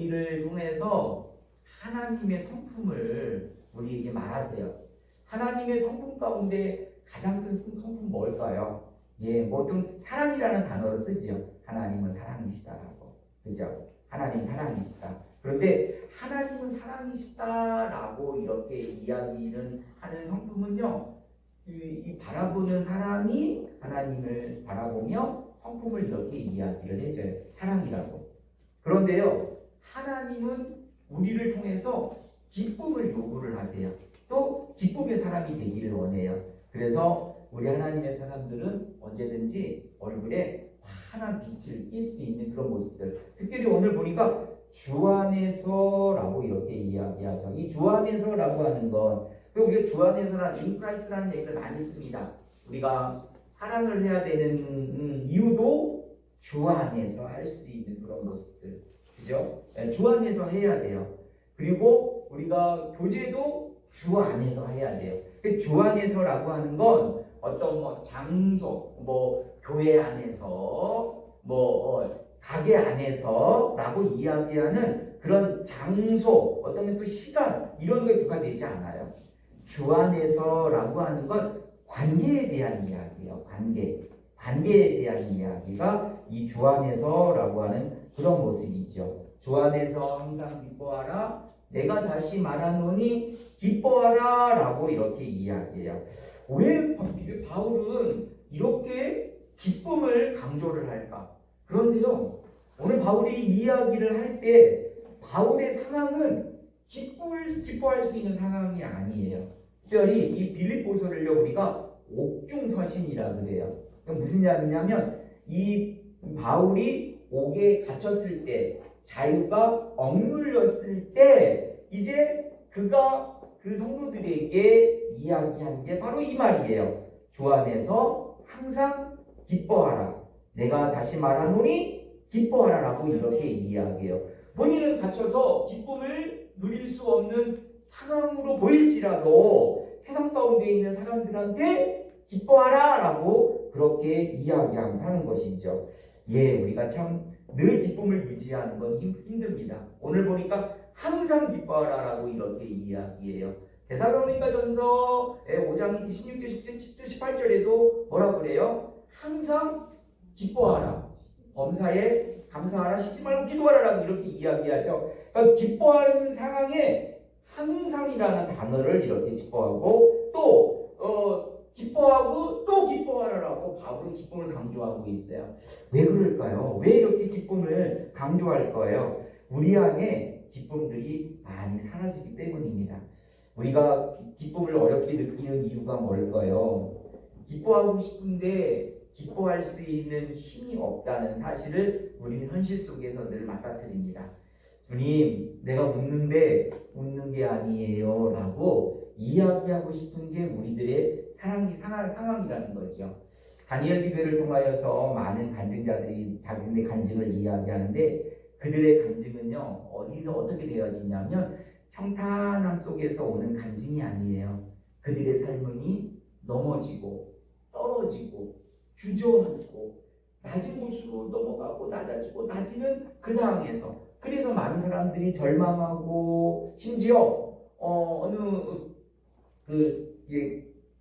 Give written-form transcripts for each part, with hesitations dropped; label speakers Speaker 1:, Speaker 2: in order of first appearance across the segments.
Speaker 1: 우리를 통해서 하나님의 성품을 우리에게 말하세요. 하나님의 성품 가운데 가장 큰 성품 뭘까요? 예, 뭐 좀 사랑이라는 단어를 쓰죠. 하나님은 사랑이시다라고. 그죠? 하나님 사랑이시다. 그런데 하나님은 사랑이시다라고 이렇게 이야기는 하는 성품은요, 이 바라보는 사람이 하나님을 바라보며 성품을 이렇게 이야기를 해줘요. 사랑이라고. 그런데요, 하나님은 우리를 통해서 기쁨을 요구를 하세요. 또 기쁨의 사람이 되기를 원해요. 그래서 우리 하나님의 사람들은 언제든지 얼굴에 환한 빛을 띌 수 있는 그런 모습들. 특별히 오늘 보니까 주 안에서라고 이렇게 이야기하죠. 이 주 안에서라고 하는 건 우리가 주 안에서라는 인크라이스트라는 얘기를 많이 씁니다. 우리가 사랑을 해야 되는 이유도 주 안에서 할 수 있는 그런 모습들. 그죠? 주 안에서 해야 돼요. 그리고 우리가 교제도 주 안에서 해야 돼요. 주 안에서라고 하는 건 어떤 뭐 장소, 뭐 교회 안에서, 뭐 가게 안에서라고 이야기하는 그런 장소, 어떤 또 시간 이런 거에 부과되지 않아요. 주 안에서라고 하는 건 관계에 대한 이야기예요. 관계에 대한 이야기가 이 주 안에서라고 하는 그런 모습이죠. 주 안에서 항상 기뻐하라. 내가 다시 말하노니 기뻐하라 라고 이렇게 이야기해요. 왜 바울은 이렇게 기쁨을 강조를 할까? 그런데요, 오늘 바울이 이야기를 할 때 바울의 상황은 기뻐할 수 있는 상황이 아니에요. 특별히 이 빌립보서를요, 우리가 옥중서신이라 그래요. 무슨 이야기냐면 이 바울이 옥에 갇혔을 때, 자유가 억눌렸을 때 이제 그가 그 성도들에게 이야기한 게 바로 이 말이에요. 주 안에서 항상 기뻐하라. 내가 다시 말하노니 기뻐하라 라고 이렇게 이야기해요. 본인은 갇혀서 기쁨을 누릴 수 없는 상황으로 보일지라도 세상 가운데 있는 사람들한테 기뻐하라 라고 그렇게 이야기하는 것이죠. 예, 우리가 참 늘 기쁨을 유지하는 건 힘듭니다. 오늘 보니까 항상 기뻐하라 라고 이렇게 이야기해요. 데살로니가전서 5장 16절, 17절, 18절에도 뭐라 그래요? 항상 기뻐하라. 범사에 감사하라. 쉬지 말고 기도하라. 이렇게 이야기하죠. 그러니까 기뻐하는 상황에 항상이라는 단어를 이렇게 짚어하고 또 기뻐하고 또 기뻐하라라고 바울은 기쁨을 강조하고 있어요. 왜 그럴까요? 왜 이렇게 기쁨을 강조할 거예요? 우리 안에 기쁨들이 많이 사라지기 때문입니다. 우리가 기쁨을 어렵게 느끼는 이유가 뭘까요? 기뻐하고 싶은데 기뻐할 수 있는 힘이 없다는 사실을 우리는 현실 속에서 늘 맞닥뜨립니다. 주님, 내가 웃는데 웃는 게 아니에요 라고 이야기하고 싶은 게 우리들의 상황이라는 거죠. 다니엘 기도를 통하여서 많은 간증자들이 자신의 간증을 이야기하는데 그들의 간증은요, 어디서 어떻게 되어지냐면 평탄함 속에서 오는 간증이 아니에요. 그들의 삶이 넘어지고 떨어지고 주저앉고 낮은 곳으로 넘어가고 낮아지고 낮이는 그 상황에서, 그래서 많은 사람들이 절망하고 심지어 어느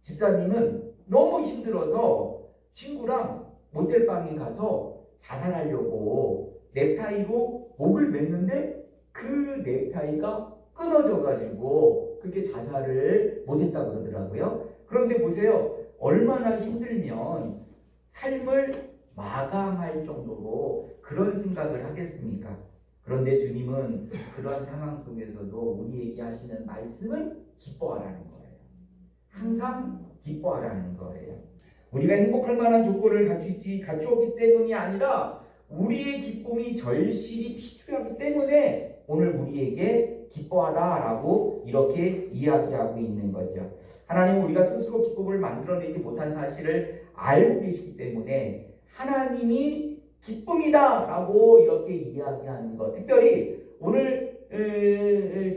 Speaker 1: 집사님은 너무 힘들어서 친구랑 모텔방에 가서 자살하려고 넥타이로 목을 맸는데 그 넥타이가 끊어져가지고 그렇게 자살을 못했다고 그러더라고요. 그런데 보세요. 얼마나 힘들면 삶을 마감할 정도로 그런 생각을 하겠습니까? 그런데 주님은 그러한 상황 속에서도 우리에게 하시는 말씀은 기뻐하라는 거예요. 항상 기뻐하라는 거예요. 우리가 행복할 만한 조건을 갖추었기 때문이 아니라 우리의 기쁨이 절실히 필요하기 때문에 오늘 우리에게 기뻐하라라고 이렇게 이야기하고 있는 거죠. 하나님은 우리가 스스로 기쁨을 만들어내지 못한 사실을 알고 계시기 때문에 하나님이 기쁨이다라고 이렇게 이야기하는 것. 특별히 오늘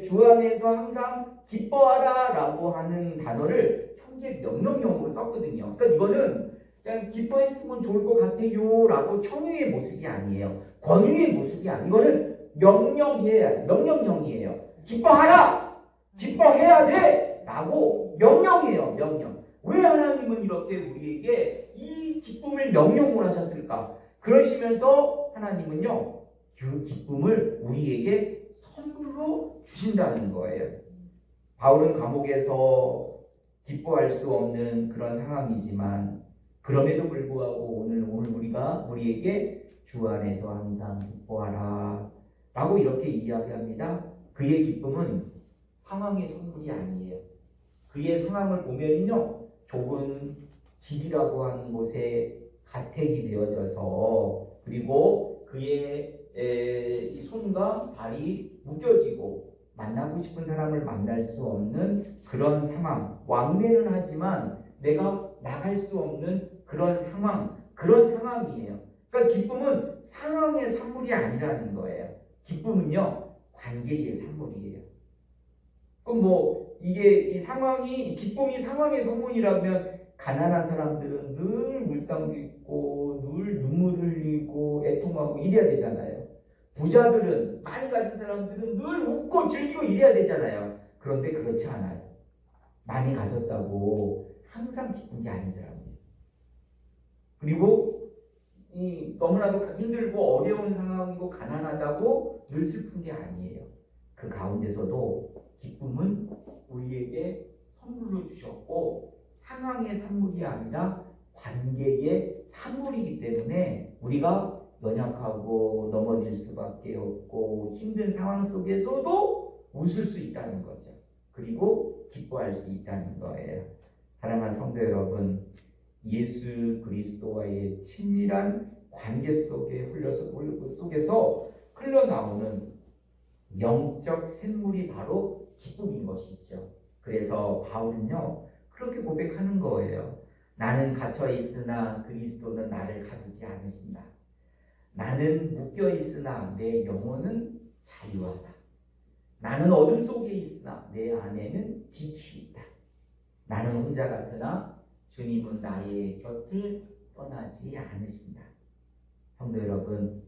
Speaker 1: 주 안에서 항상 기뻐하라라고 하는 단어를 현재 명령형으로 썼거든요. 그러니까 이거는 그냥 기뻐했으면 좋을 것 같아요라고 청유의 모습이 아니에요. 권유의 모습이 아니에요. 이거는 명령형이에요. 기뻐하라! 기뻐해야 돼! 라고 명령이에요. 명령. 왜 하나님은 이렇게 우리에게 이 기쁨을 명령을 하셨을까? 그러시면서 하나님은요, 그 기쁨을 우리에게 선물로 주신다는 거예요. 바울은 감옥에서 기뻐할 수 없는 그런 상황이지만 그럼에도 불구하고 오늘 우리에게 주 안에서 항상 기뻐하라 라고 이렇게 이야기합니다. 그의 기쁨은 상황의 선물이 아니에요. 그의 상황을 보면요, 좁은 집이라고 하는 곳에 가택이 되어져서 그리고 그의 이 손과 발이 묶여지고 만나고 싶은 사람을 만날 수 없는 그런 상황, 왕래는 하지만 내가 나갈 수 없는 그런 상황이에요. 그러니까 기쁨은 상황의 산물이 아니라는 거예요. 기쁨은요, 관계의 산물이에요. 그럼 이게 기쁨이 상황의 선물이라면 가난한 사람들은 늘 물상도 있고 늘 눈물 흘리고 애통하고 이래야 되잖아요. 부자들은, 많이 가진 사람들은 늘 웃고 즐기고 이래야 되잖아요. 그런데 그렇지 않아요. 많이 가졌다고 항상 기쁜 게 아니더라고요. 그리고 너무나도 힘들고 어려운 상황이고 가난하다고 늘 슬픈 게 아니에요. 그 가운데서도 기쁨은 우리에게 선물로 주셨고 상황의 산물이 아니라 관계의 산물이기 때문에 우리가 연약하고 넘어질 수밖에 없고 힘든 상황 속에서도 웃을 수 있다는 거죠. 그리고 기뻐할 수 있다는 거예요. 사랑하는 성도 여러분, 예수 그리스도와의 친밀한 관계 속에서 흘러나오는 영적 샘물이 바로 기쁨인 것이죠. 그래서 바울은요, 그렇게 고백하는 거예요. 나는 갇혀 있으나 그리스도는 나를 가두지 않으신다. 나는 묶여 있으나 내 영혼은 자유하다. 나는 어둠 속에 있으나 내 안에는 빛이 있다. 나는 혼자 같으나 주님은 나의 곁을 떠나지 않으신다. 성도 여러분,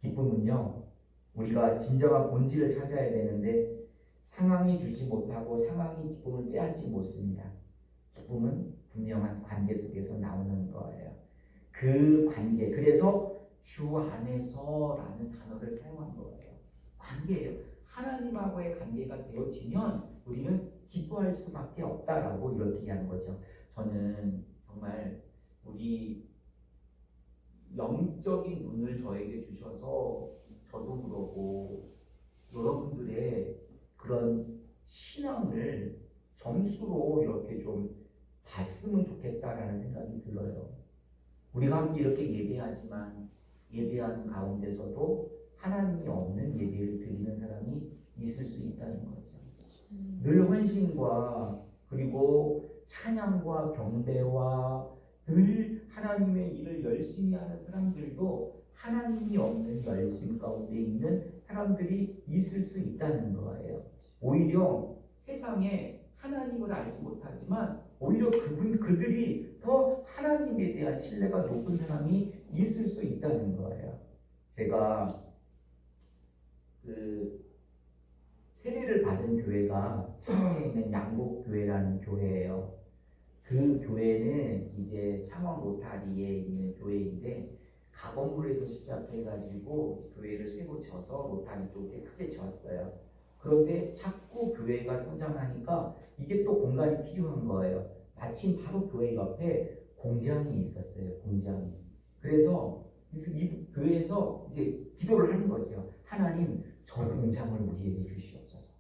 Speaker 1: 기쁨은요, 우리가 진정한 본질을 찾아야 되는데 상황이 주지 못하고 상황이 기쁨을 빼앗지 못습니다. 기쁨은 분명한 관계 속에서 나오는 거예요. 그 관계, 그래서 주 안에서라는 단어를 사용한 거예요. 관계예요. 하나님하고의 관계가 되어지면 우리는 기뻐할 수밖에 없다라고 이렇게 얘기하는 거죠. 저는 정말 우리 영적인 눈을 저에게 주셔서 저도 그러고 여러분들의 그런 신앙을 점수로 이렇게 좀 봤으면 좋겠다라는 생각이 들어요. 우리가 함께 이렇게 예배하지만 예배하는 가운데서도 하나님이 없는 예배를 드리는 사람이 있을 수 있다는 거죠. 늘 헌신과 그리고 찬양과 경배와 늘 하나님의 일을 열심히 하는 사람들도 하나님이 없는 열심 가운데 있는 사람들이 있을 수 있다는 거예요. 오히려 세상에 하나님을 알지 못하지만 오히려 그들이 더 하나님에 대한 신뢰가 높은 사람이 있을 수 있다는 거예요. 제가 세례를 받은 교회가 창원에 있는 양복교회라는 교회예요. 그 교회는 이제 창원 로타리에 있는 교회인데 가건물에서 시작해가지고 교회를 세고 져서 로타리 쪽에 크게 졌어요. 그런데 자꾸 교회가 성장하니까 이게 또 공간이 필요한 거예요. 마침 바로 교회 옆에 공장이 있었어요. 공장이. 그래서 이 교회에서 이제 기도를 하는 거죠. 하나님, 저 공장을 우리에게 주시옵소서.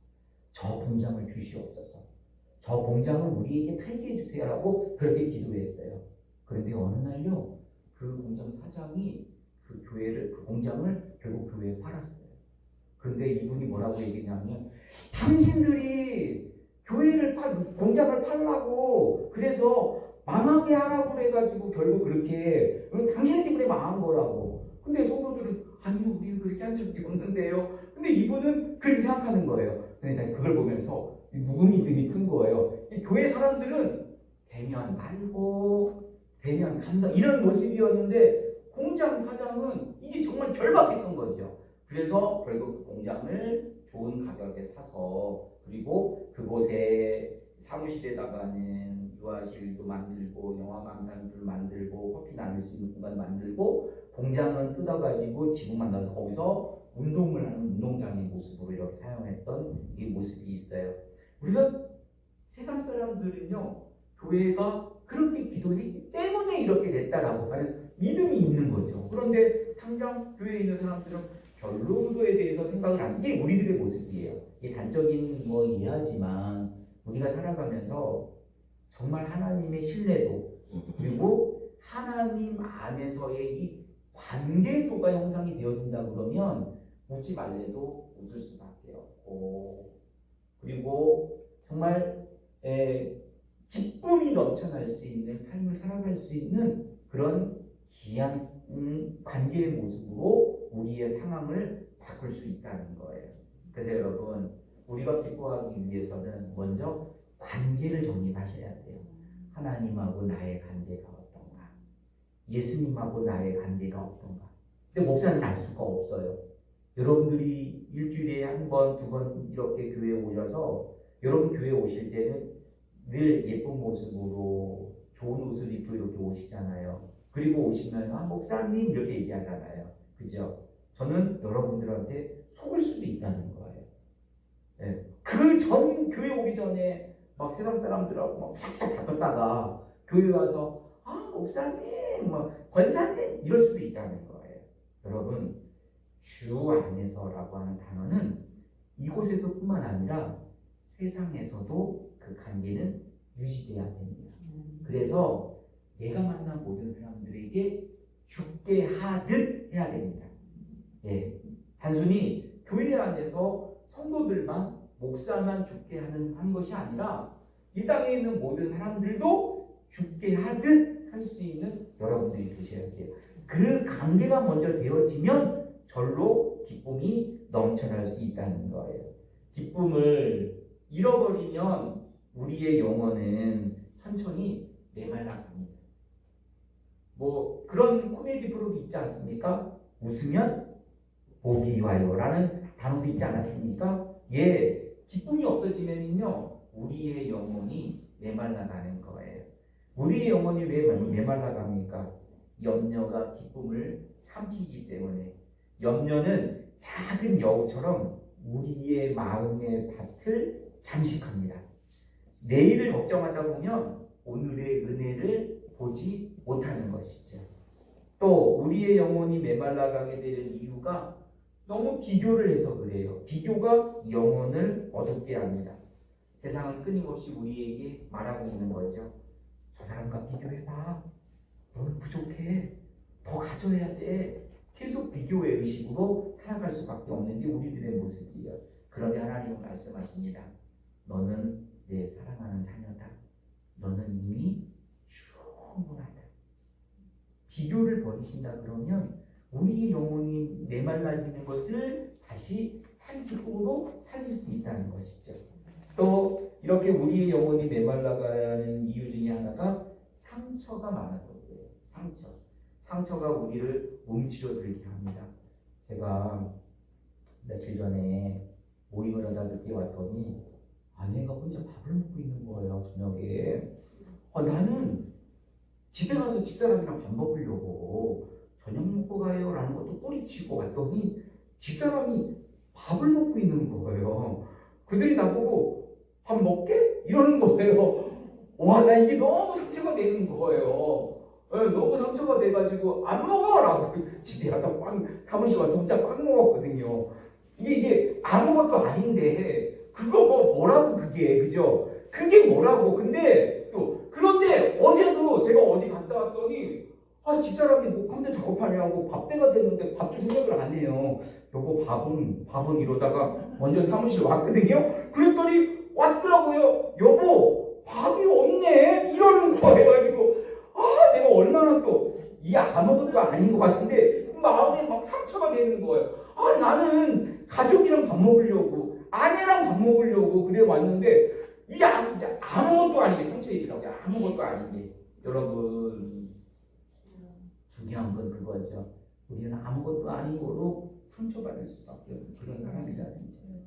Speaker 1: 저 공장을 주시옵소서. 저 공장을 우리에게 팔게 해주세요라고 그렇게 기도했어요. 그런데 어느 날요, 그 공장 사장이 그 공장을 결국 교회에 팔았어요. 그런데 이분이 뭐라고 얘기했냐면, 당신들이 공장을 팔라고 그래서 망하게 하라고 해가지고 결국 그렇게 당신 때문에 망한 거라고. 근데 성도들은 아니요, 우리는 그렇게 한 적이 없는데요. 근데 이분은 그렇게 생각하는 거예요. 그러니까 그걸 보면서 묵음이 되게 큰 거예요. 교회 사람들은 대면 말고 대면 감사 이런 모습이었는데 공장 사장은 이게 정말 결박했던 거죠. 그래서 결국 그 공장을 좋은 가격에 사서 그리고 그곳에 사무실에다가는 유아실도 만들고 영화관상들을 만들고 커피 나눌 수 있는 공간 만들고 공장은 뜯어가지고 지붕 만들어서 거기서 운동을 하는 운동장의 모습으로 이렇게 사용했던 이 모습이 있어요. 우리가 세상 사람들은요 교회가 그렇게 기도했기 때문에 이렇게 됐다라고 하는 믿음이 있는 거죠. 그런데 당장 교회에 있는 사람들은 별로 그거에 대해서 생각을 안 게 우리들의 모습이에요. 이게 단적인 뭐 이해하지만 우리가 살아가면서 정말 하나님의 신뢰도 그리고 하나님 안에서의 이 관계도가 형성이 되어진다 그러면 웃지 말래도 웃을 수밖에 없고 그리고 정말 기쁨이 넘쳐날 수 있는 삶을 살아갈 수 있는 그런 귀한 관계의 모습으로 우리의 상황을 바꿀 수 있다는 거예요. 그래서 여러분 우리가 기뻐하기 위해서는 먼저 관계를 정립하셔야 돼요. 하나님하고 나의 관계가 어떤가? 예수님하고 나의 관계가 어떤가? 근데 목사는 알 수가 없어요. 여러분들이 일주일에 한 번, 두 번 이렇게 교회에 오셔서 여러분 교회에 오실 때는 늘 예쁜 모습으로 좋은 옷을 입고 이렇게 오시잖아요. 그리고 오시면 아 목사님 이렇게 얘기하잖아요. 그죠? 저는 여러분들한테 속을 수도 있다는 거예요. 네. 그 전 교회 오기 전에 막 세상 사람들하고 막 싹싹 바꿨다가 교회 와서 아 목사님, 뭐 권사님 이럴 수도 있다는 거예요. 여러분 주 안에서라고 하는 단어는 이곳에서뿐만 아니라 세상에서도 그 관계는 유지돼야 됩니다. 그래서 내가 만난 모든 사람들에게 죽게 하듯 해야 됩니다. 예, 단순히 교회 안에서 성도들만 목사만 죽게 한 것이 아니라 이 땅에 있는 모든 사람들도 죽게 하듯 할 수 있는 여러분들이 되셔야 돼요. 그 관계가 먼저 되어지면 절로 기쁨이 넘쳐날 수 있다는 거예요. 기쁨을 잃어버리면 우리의 영혼은 천천히 메말라갑니다. 뭐 그런 코미디 프로도 있지 않습니까? 웃으면 복이 와요라는 단어도 있지 않았습니까? 예, 기쁨이 없어지면요 우리의 영혼이 메말라가는 거예요. 우리의 영혼이 왜 메말라갑니까? 염려가 기쁨을 삼키기 때문에. 염려는 작은 여우처럼 우리의 마음의 밭을 잠식합니다. 내일을 걱정하다 보면 오늘의 은혜를 보지 못하는 것이죠. 또 우리의 영혼이 메말라가게 되는 이유가 너무 비교를 해서 그래요. 비교가 영혼을 어둡게 합니다. 세상은 끊임없이 우리에게 말하고 있는 거죠. 저 사람과 비교해봐. 너는 부족해. 더 가져야 돼. 계속 비교의 의식으로 살아갈 수밖에 없는 게 우리들의 모습이에요. 그런데 하나님은 말씀하십니다. 너는 내 사랑하는 자녀다. 너는 이미 충분하다. 비교를 버리신다 그러면 우리의 영혼이 메말라지는 것을 다시 기쁨으로 살릴 수 있다는 것이죠. 또 이렇게 우리의 영혼이 메말라가는 이유 중에 하나가 상처가 많아서 그래요. 상처가 우리를 움츠러들게 합니다. 제가 며칠 전에 모임을 하다 늦게 왔더니 아내가 혼자 밥을 먹고 있는 거예요. 저녁에. 나는 집에 가서 집사람이랑 밥 먹으려고 저녁 먹고 가요 라는 것도 꼬리치고 왔더니 집사람이 밥을 먹고 있는 거예요. 그들이 나보고 밥 먹게? 이러는 거예요. 와, 나 이게 너무 상처가 되는 거예요. 너무 상처가 돼가지고 안 먹어라고 집에 가서 사무실 가서 혼자 빵 먹었거든요. 이게 아무것도 아닌데 그거 뭐라고 그게 그죠? 그게 뭐라고? 근데 또 그런데 어제도 제가 어디 갔다 왔더니 집사람이 뭐 컨텐츠 작업하냐고 밥때가 됐는데 밥 줄 생각을 안 해요. 여보 밥은 이러다가 먼저 사무실 왔거든요. 그랬더니 왔더라고요. 여보 밥이 없네 이러는 거 해가지고 내가 얼마나 또 이게 아무것도 아닌 것 같은데 마음에 막 상처가 되는 거예요. 나는 가족이랑 밥 먹으려고 아내랑 밥 먹으려고 그래 왔는데 이게 아무것도 아니게 상처이더라고요. 아무것도 아니게. 여러분 중요한 건 그거죠. 우리는 아무것도 아니고도 상처받을 수밖에 없는 그런 사람이라는 거예요.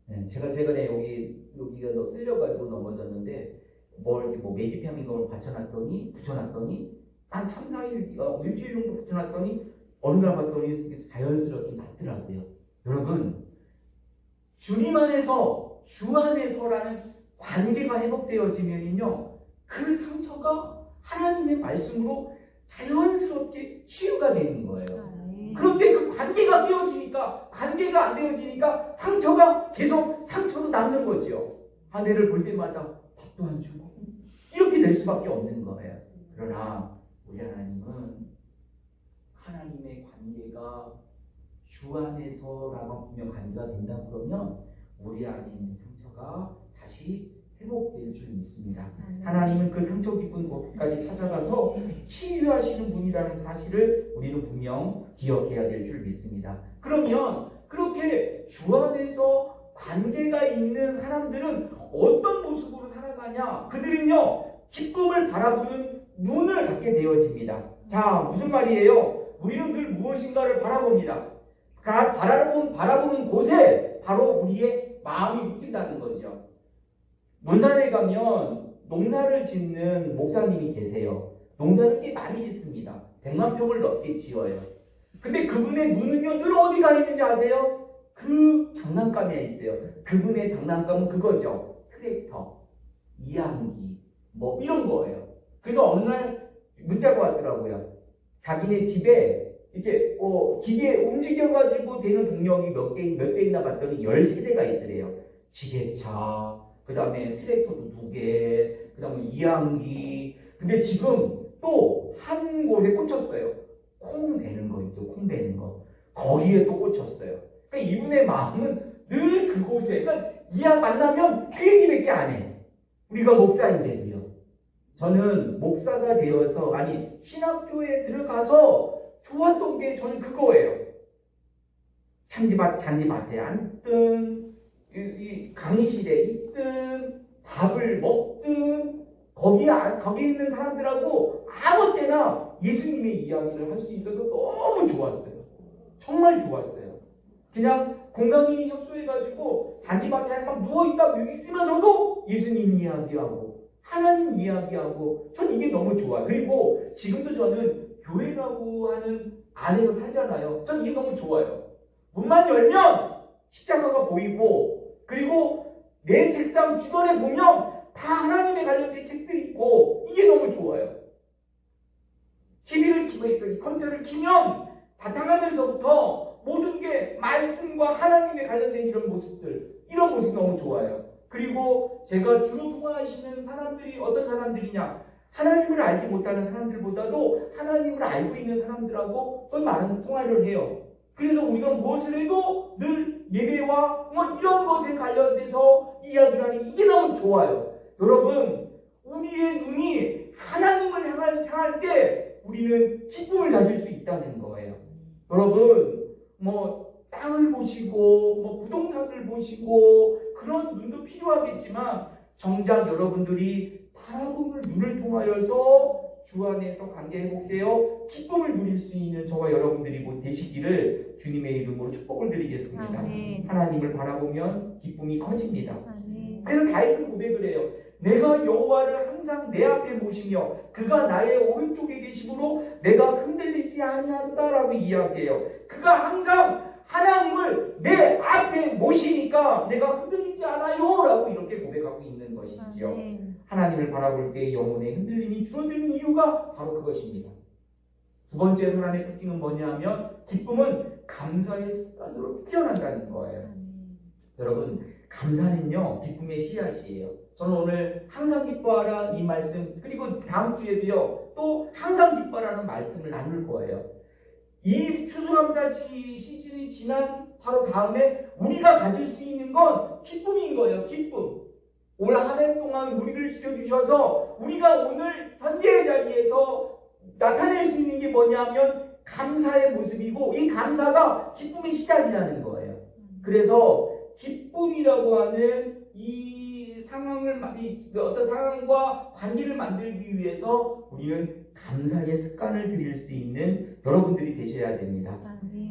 Speaker 1: 네, 제가 최근에 여기가 쓸려가지고 넘어졌는데 뭐 메디페아민을 붙여놨더니 한 3, 4일, 일주일 정도 붙여놨더니 어느 날 봤더니 자연스럽게 낫더라고요. 여러분, 주님 안에서, 주 안에서라는 관계가 회복되어지면요, 그 상처가 하나님의 말씀으로 자연스럽게 치유가 되는 거예요. 그런데 그 관계가 깨어지니까, 관계가 안 되어지니까 상처가 계속 상처로 남는 거죠. 아내를 볼 때마다 밥도 안 주고 이렇게 될 수밖에 없는 거예요. 그러나 우리 하나님은 하나님의 관계가 주 안에서라고 분명 관계가 된다 그러면 우리 안에 있는 상처가 다시 회복될 줄 믿습니다. 하나님은 그 상처 깊은 곳까지 찾아가서 치유하시는 분이라는 사실을 우리는 분명 기억해야 될 줄 믿습니다. 그러면 그렇게 주 안에서 관계가 있는 사람들은 어떤 모습으로 살아가냐? 그들은요, 기쁨을 바라보는 눈을 갖게 되어집니다. 자, 무슨 말이에요? 우리는 늘 무엇인가를 바라봅니다. 바라보는 곳에 바로 우리의 마음이 묶인다는 거죠. 논산에 가면 농사를 짓는 목사님이 계세요. 농사를 꽤 많이 짓습니다. 100만 평을 넘게 지어요. 근데 그분의 눈은요, 늘 어디가 있는지 아세요? 그 장난감에 있어요. 그분의 장난감은 그거죠. 트랙터, 이항기, 뭐 이런 거예요. 그래서 어느 날 문자가 왔더라고요. 자기네 집에 이렇게 기계 움직여가지고 되는 동력이 몇 대 있나 봤더니 13대가 있더래요. 지게차, 그 다음에 트랙터도 2개, 그 다음에 이항기. 근데 지금 또 한 곳에 꽂혔어요. 콩 베는 거 있죠. 콩 베는 거. 거기에 또 꽂혔어요. 그러니까 이분의 마음은 늘 그곳에, 그러니까 이왕 만나면 그 얘기밖에 안 해. 우리가 목사인데도요. 저는 목사가 되어서, 신학교에 들어가서 좋았던 게 저는 그거예요. 잔디밭에 앉든, 이 강의실에 있든, 밥을 먹든, 거기 있는 사람들하고 아무 때나 예수님의 이야기를 할 수 있어서 너무 좋았어요. 정말 좋았어요. 그냥 공간이 협소해가지고 잔디밭에 막 누워있다 있으면서도 예수님 이야기하고 하나님 이야기하고 전 이게 너무 좋아요. 그리고 지금도 저는 교회라고 하는 안에서 살잖아요. 전 이게 너무 좋아요. 문만 열면 십자가가 보이고, 그리고 내 책상 주변에 보면 다 하나님에 관련된 책들이 있고, 이게 너무 좋아요. TV를 켜고 있더니 컴퓨터를 켜면 바탕화면서부터 모든 게 말씀과 하나님에 관련된 이런 모습 너무 좋아요. 그리고 제가 주로 통화하시는 사람들이 어떤 사람들이냐? 하나님을 알지 못하는 사람들보다도 하나님을 알고 있는 사람들하고 더 많은 통화를 해요. 그래서 우리가 무엇을 해도 늘 예배와 이런 것에 관련돼서 이야기를 하니 이게 너무 좋아요. 여러분, 우리의 눈이 하나님을 향할 때 우리는 기쁨을 가질 수 있다는 거예요. 여러분, 땅을 보시고 부동산을 보시고 그런 눈도 필요하겠지만 정작 여러분들이 바라보는 눈을 통하여서 주 안에서 관계 회복되어 기쁨을 누릴 수 있는 저와 여러분들이 되시기를 주님의 이름으로 축복을 드리겠습니다. 아멘. 하나님을 바라보면 기쁨이 커집니다. 아멘. 그래서 다윗은 고백을 해요. 내가 여호와를 항상 내 앞에 모시며 그가 나의 오른쪽에 계심으로 내가 흔들리지 아니하다라고 이야기해요. 그가 항상 하나님을 내 앞에 모시니까 내가 흔들리지 않아요 라고 이렇게 고백하고 있는 것이죠. 아멘. 하나님을 바라볼 때 영혼의 흔들림이 줄어드는 이유가 바로 그것입니다. 두 번째 사람의 특징은 뭐냐면 기쁨은 감사의 습관으로 피어난다는 거예요. 여러분, 감사는요 기쁨의 씨앗이에요. 저는 오늘 항상 기뻐하라 이 말씀, 그리고 다음 주에도요 또 항상 기뻐하라는 말씀을 나눌 거예요. 이 추수감사 시즌이 지난 바로 다음에 우리가 가질 수 있는 건 기쁨인 거예요. 기쁨. 올 한 해 동안 우리를 지켜주셔서 우리가 오늘 현재의 자리에서 나타낼 수 있는 게 뭐냐면 감사의 모습이고, 이 감사가 기쁨의 시작이라는 거예요. 그래서 기쁨이라고 하는 이 어떤 상황과 관계를 만들기 위해서 우리는 감사의 습관을 들일 수 있는 여러분들이 되셔야 됩니다.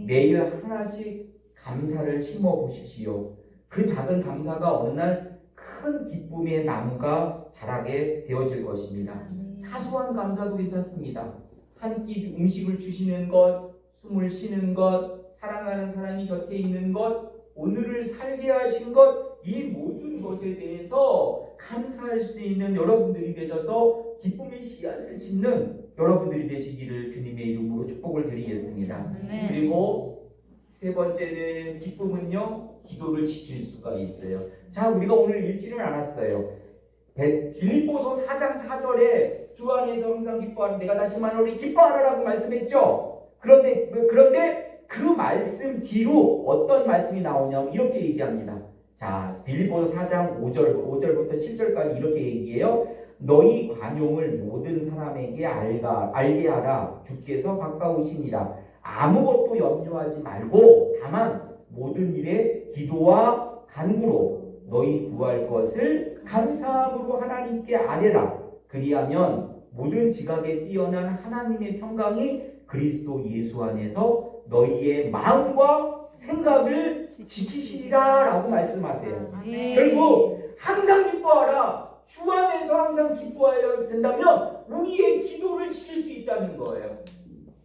Speaker 1: 매일 하나씩 감사를 심어 보십시오. 그 작은 감사가 어느 날 큰 기쁨의 나무가 자라게 되어질 것입니다. 사소한 감사도 괜찮습니다. 한 끼 음식을 주시는 것, 숨을 쉬는 것, 사랑하는 사람이 곁에 있는 것, 오늘을 살게 하신 것, 이 모든 것에 대해서 감사할 수 있는 여러분들이 되셔서 기쁨의 씨앗을 심는 여러분들이 되시기를 주님의 이름으로 축복을 드리겠습니다. 그리고 세 번째는 기쁨은요, 기도를 지킬 수가 있어요. 자, 우리가 오늘 읽지는 않았어요. 빌립보서 4장 4절에 주 안에서 항상 기뻐하는 내가 다시 말하노니 기뻐하라라고 말씀했죠. 그런데 그 말씀 뒤로 어떤 말씀이 나오냐면 이렇게 얘기합니다. 자, 빌립보서 4장 5절부터 7절까지 이렇게 얘기해요. 너희 관용을 모든 사람에게 알게 하라. 주께서 가까우시니라. 아무것도 염려하지 말고 다만 모든 일에 기도와 간구로 너희 구할 것을 감사함으로 하나님께 아뢰라. 그리하면 모든 지각에 뛰어난 하나님의 평강이 그리스도 예수 안에서 너희의 마음과 생각을 지키시리라 라고 말씀하세요. 결국 항상 기뻐하라. 주 안에서 항상 기뻐해야 된다면 우리의 기도를 지킬 수 있다는 거예요.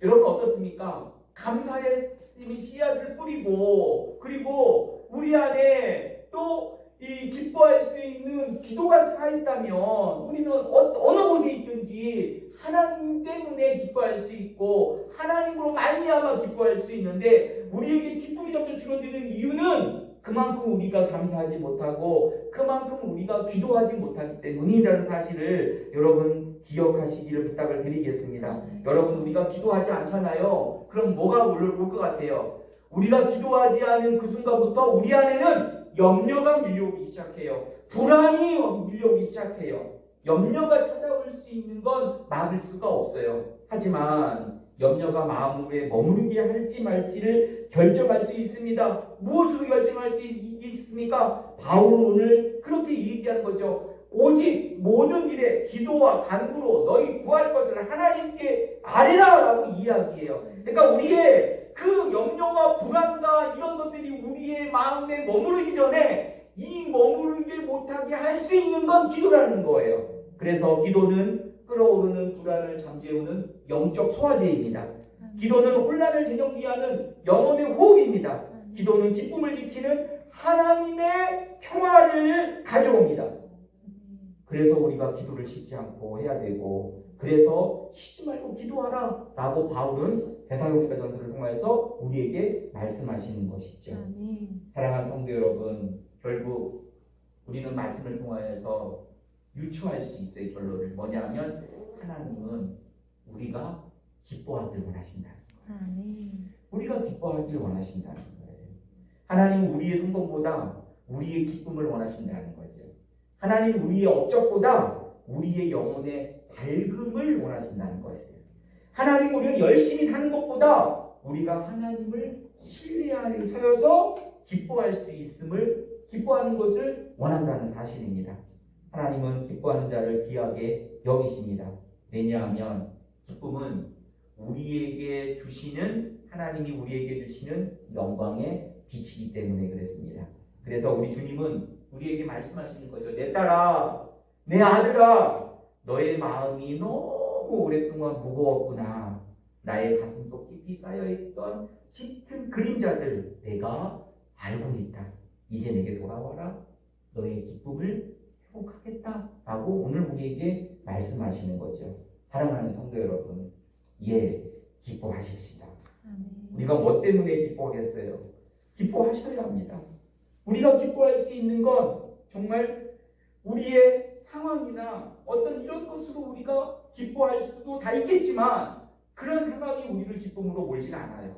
Speaker 1: 여러분 어떻습니까? 감사의 씨앗을 뿌리고 그리고 우리 안에 또 이 기뻐할 수 있는 기도가 살아있다면 우리는 어느 곳에 있든지 하나님 때문에 기뻐할 수 있고 하나님으로 말미암아 기뻐할 수 있는데 우리에게 기쁨이 점점 줄어드는 이유는 그만큼 우리가 감사하지 못하고 그만큼 우리가 기도하지 못하기 때문이라는 사실을 여러분 기억하시기를 부탁을 드리겠습니다. 여러분 우리가 기도하지 않잖아요. 그럼 뭐가 올 것 같아요? 우리가 기도하지 않은 그 순간부터 우리 안에는 염려가 밀려오기 시작해요. 불안이 밀려오기 시작해요. 염려가 찾아올 수 있는 건 막을 수가 없어요. 하지만 염려가 마음에 머무르게 할지 말지를 결정할 수 있습니다. 무엇으로 결정할 수 있습니까? 바울은 오늘 그렇게 얘기하는 거죠. 오직 모든 일에 기도와 간구로 너희 구할 것을 하나님께 아뢰라 라고 이야기해요. 그러니까 우리의 그 염려와 불안과 이런 것들이 우리의 마음에 머무르기 전에 이 머무르게 못하게 할 수 있는 건 기도라는 거예요. 그래서 기도는 끓어오르는 불안을 잠재우는 영적 소화제입니다. 기도는 혼란을 재정비하는 영혼의 호흡입니다. 기도는 기쁨을 지키는 하나님의 평화를 가져옵니다. 그래서 우리가 기도를 쉬지 않고 해야 되고 그래서 쉬지 말고 기도하라 라고 바울은 데살로니가 전서를 통해서 우리에게 말씀하시는 것이죠. 사랑하는 성도 여러분, 결국 우리는 말씀을 통하여서 유추할 수 있어요. 결론을 뭐냐면 하나님은 우리가 기뻐하길 원하신다는 거예요. 우리가 기뻐하길 원하신다는 거예요. 하나님은 우리의 성공보다 우리의 기쁨을 원하신다는 거죠. 하나님은 우리의 업적보다 우리의 영혼의 밝음을 원하신다는 거예요. 하나님 우리가 열심히 사는 것보다 우리가 하나님을 신뢰하여 서여서 기뻐할 수 있음을 기뻐하는 것을 원한다는 사실입니다. 하나님은 기뻐하는 자를 귀하게 여기십니다. 왜냐하면 기쁨은 우리에게 주시는 하나님이 우리에게 주시는 영광의 빛이기 때문에 그랬습니다. 그래서 우리 주님은 우리에게 말씀하시는 거죠. 내 딸아, 내 아들아, 너의 마음이 너무 오랫동안 무거웠구나. 나의 가슴속 깊이 쌓여있던 짙은 그림자들 내가 알고 있다. 이제 내게 돌아와라. 너의 기쁨을 회복하겠다. 라고 오늘 우리에게 말씀하시는 거죠. 사랑하는 성도 여러분, 기뻐하십시다. 우리가 뭐 때문에 기뻐하겠어요? 기뻐하셔야 합니다. 우리가 기뻐할 수 있는 건 정말 우리의 상황이나 어떤 이런 것으로 우리가 기뻐할 수도 다 있겠지만 그런 상황이 우리를 기쁨으로 몰지는 않아요.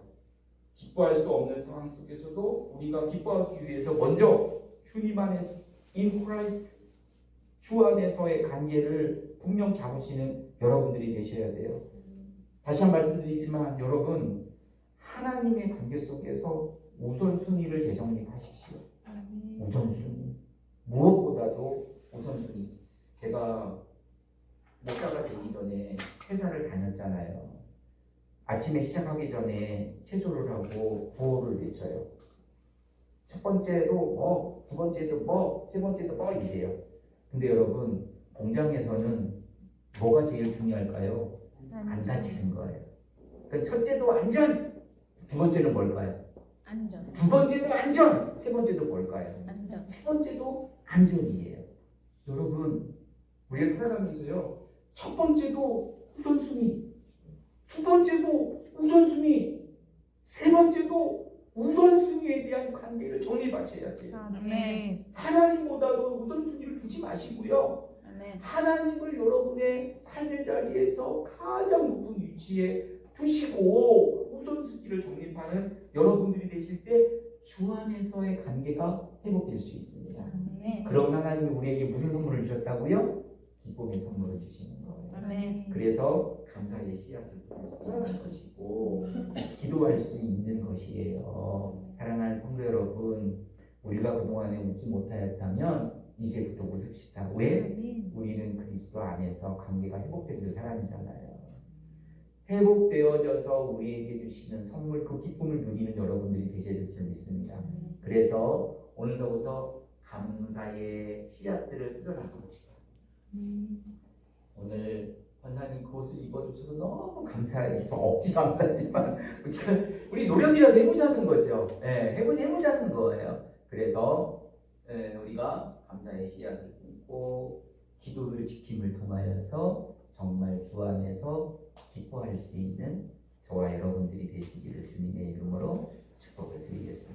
Speaker 1: 기뻐할 수 없는 상황 속에서도 우리가 기뻐하기 위해서 먼저 주님 안에서 in Christ 주 안에서의 관계를 분명 잡으시는 여러분들이 되셔야 돼요. 다시 한 번 말씀드리지만 여러분 하나님의 관계 속에서 우선순위를 재정립하십시오. 우선순위. 무엇보다도 아침에 시작하기 전에 체조를 하고 구호를 외쳐요. 첫 번째도 뭐, 두 번째도 뭐, 세 번째도 뭐 이래요. 근데 여러분 공장에서는 뭐가 제일 중요할까요? 안 다치는 거예요. 그러니까 첫째도 안전, 두 번째는 뭘까요?
Speaker 2: 안전.
Speaker 1: 두 번째도 안전, 세 번째도 뭘까요?
Speaker 2: 안전.
Speaker 1: 세 번째도 안전이에요. 여러분 우리가 살아가면서요 첫 번째도 우선순위, 두 번째도 우선순위, 세 번째도 우선순위에 대한 관계를 정립하셔야 돼요.
Speaker 2: 아멘.
Speaker 1: 하나님보다도 우선순위를 두지 마시고요.
Speaker 2: 아멘.
Speaker 1: 하나님을 여러분의 삶의 자리에서 가장 높은 위치에 두시고 우선순위를 정립하는 여러분들이 되실 때 주 안에서의 관계가 회복될 수 있습니다.
Speaker 2: 아멘.
Speaker 1: 그럼 하나님이 우리에게 무슨 선물을 주셨다고요? 기쁨의 선물을 주시는 거예요.
Speaker 2: 아멘.
Speaker 1: 그래서 감사의 씨앗을 뿌릴 수 있는 것이고 기도할 수 있는 것이에요. 사랑하는 성도 여러분, 우리가 그동안에 웃지 못하였다면 이제부터 웃읍시다. 왜? 우리는 그리스도 안에서 관계가 회복된 사람이잖아요. 회복되어져서 우리에게 주시는 선물, 그 기쁨을 누리는 여러분들이 되셔야 될 줄 믿습니다. 그래서 오늘서부터 감사의 씨앗들을 뜯어나가 봅시다. 오늘 권사님 그 옷을 입어주셔서 너무 감사해요. 억지 감사지만 우리 노력이라도 해보자는 거죠. 네, 해보자는 거예요. 그래서 우리가 감사의 씨앗을 품고 기도를 지킴을 통하여서 정말 주 안에서 기뻐할 수 있는 저와 여러분들이 되시기를 주님의 이름으로 축복을 드리겠습니다.